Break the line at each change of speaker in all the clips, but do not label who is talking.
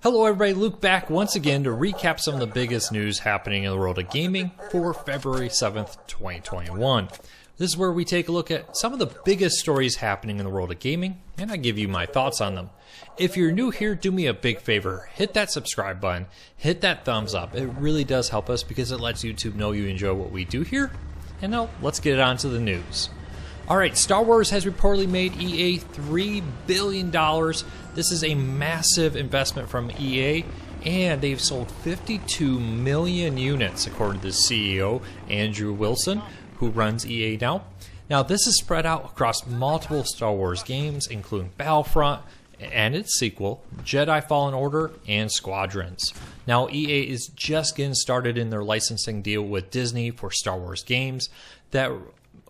Hello everybody, Luke back once again to recap some of the biggest news happening in the world of gaming for February 7th, 2021. This is where we take a look at some of the biggest stories happening in the world of gaming, and I give you my thoughts on them. If you're new here, do me a big favor, hit that subscribe button, hit that thumbs up. It really does help us because it lets YouTube know you enjoy what we do here. And now, let's get on to the news. Alright, Star Wars has reportedly made EA $3 billion. This is a massive investment from EA, and they've sold 52 million units, according to the CEO, Andrew Wilson, who runs EA now. Now, this is spread out across multiple Star Wars games, including Battlefront and its sequel, Jedi Fallen Order, and Squadrons. Now, EA is just getting started in their licensing deal with Disney for Star Wars games that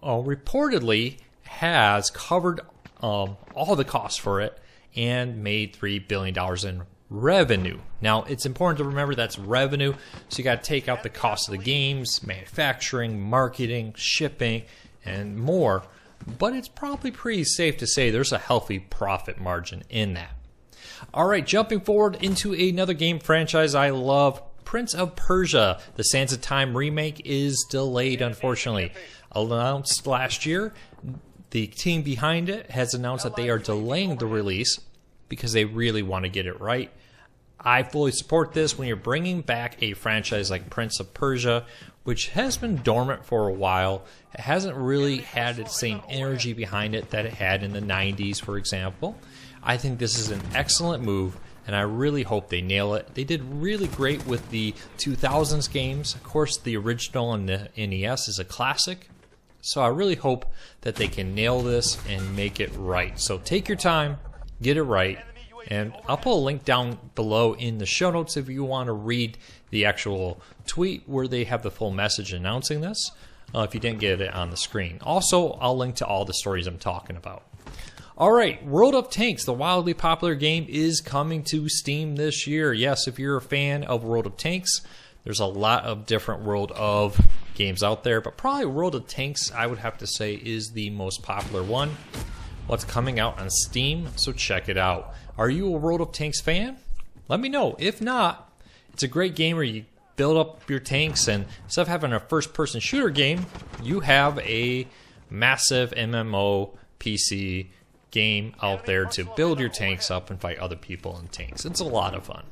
reportedly has covered all the costs for it and made $3 billion in revenue. Now, it's important to remember that's revenue, so you got to take out the cost of the games, manufacturing, marketing, shipping, and more. But it's probably pretty safe to say there's a healthy profit margin in that. Alright, jumping forward into another game franchise I love, Prince of Persia. The Sands of Time remake is delayed, unfortunately. Announced last year, the team behind it has announced that they are delaying the release because they really want to get it right. I fully support this when you're bringing back a franchise like Prince of Persia, which has been dormant for a while. It hasn't really had the same energy behind it that it had in the 90s, for example. I think this is an excellent move, and I really hope they nail it. They did really great with the 2000s games. Of course, the original on the NES is a classic, so I really hope that they can nail this and make it right. So take your time, get it right, and I'll put a link down below in the show notes if you want to read the actual tweet where they have the full message announcing this, if you didn't get it on the screen. Also, I'll link to all the stories I'm talking about. Alright, World of Tanks, the wildly popular game, is coming to Steam this year. Yes, if you're a fan of World of Tanks, there's a lot of different World of games out there, but probably World of Tanks, I would have to say, is the most popular one. What's coming out on Steam, so check it out. Are you a World of Tanks fan? Let me know. If not, it's a great game where you build up your tanks, and instead of having a first-person shooter game, you have a massive MMO PC game out there to build your tanks up and fight other people in tanks. It's a lot of fun.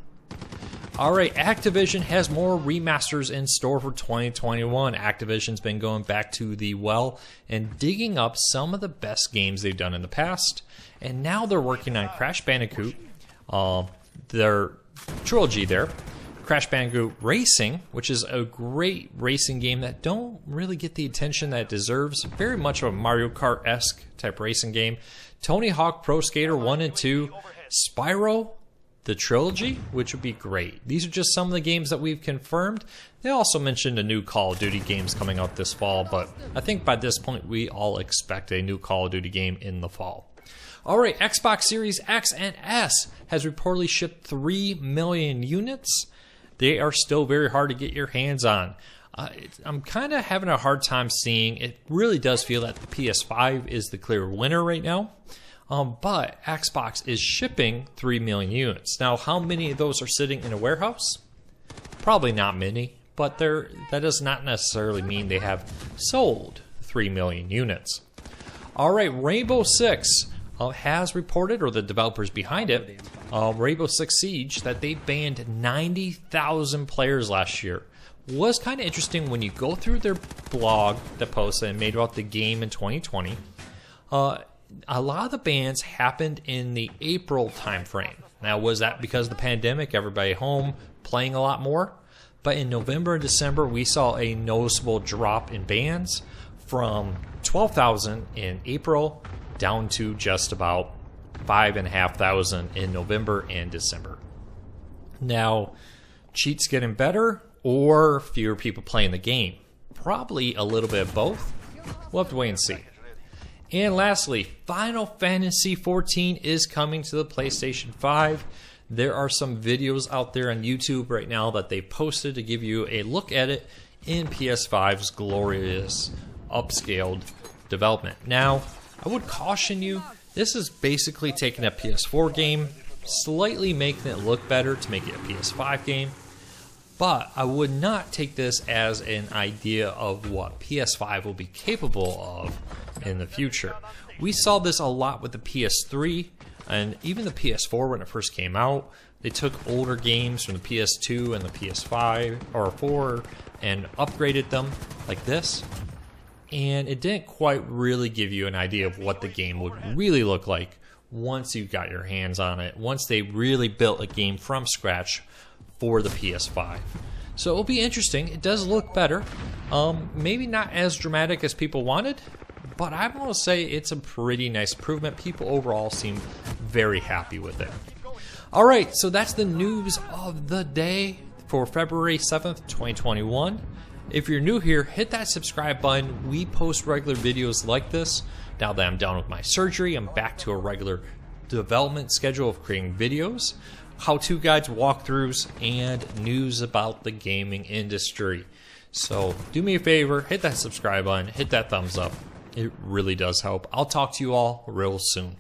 Alright, Activision has more remasters in store for 2021. Activision's been going back to the well and digging up some of the best games they've done in the past. And now they're working on Crash Bandicoot, their trilogy there. Crash Bandicoot Racing, which is a great racing game that don't really get the attention that it deserves. Very much of a Mario Kart-esque type racing game. Tony Hawk Pro Skater 1 and 2. Spyro, the trilogy, which would be great. These are just some of the games that we've confirmed. They also mentioned a new Call of Duty games coming out this fall, but I think by this point we all expect a new Call of Duty game in the fall. Alright, Xbox Series X and S has reportedly shipped 3 million units. They are still very hard to get your hands on. I'm kind of having a hard time seeing. It really does feel that the PS5 is the clear winner right now. But Xbox is shipping 3 million units. Now, how many of those are sitting in a warehouse? Probably not many, but that does not necessarily mean they have sold 3 million units. Alright, Rainbow Six has reported, or the developers behind it, Rainbow Six Siege, that they banned 90,000 players last year. Was kind of interesting when you go through their blog that posted and made about the game in 2020. A lot of the bans happened in the April timeframe. Now, was that because of the pandemic, everybody home playing a lot more? But in November and December, we saw a noticeable drop in bans from 12,000 in April down to just about 5,500 in November and December. Now, cheats getting better or fewer people playing the game? Probably a little bit of both. We'll have to wait and see. And lastly, Final Fantasy XIV is coming to the PlayStation 5. There are some videos out there on YouTube right now that they posted to give you a look at it in PS5's glorious upscaled development. Now, I would caution you, this is basically taking a PS4 game slightly making it look better to make it a PS5 game. But I would not take this as an idea of what PS5 will be capable of in the future. We saw this a lot with the PS3 and even the PS4 when it first came out. They took older games from the PS2 and the PS5 or 4 and upgraded them like this. And it didn't quite really give you an idea of what the game would really look like once you got your hands on it, once they really built a game from scratch for the PS5. So it'll be interesting. It does look better. Maybe not as dramatic as people wanted, but I'm going to say it's a pretty nice improvement. People overall seem very happy with it. All right, so that's the news of the day for February 7th, 2021. If you're new here, hit that subscribe button. We post regular videos like this. Now that I'm done with my surgery, I'm back to a regular development schedule of creating videos, how-to guides, walkthroughs, and news about the gaming industry. So do me a favor, hit that subscribe button, hit that thumbs up. It really does help. I'll talk to you all real soon.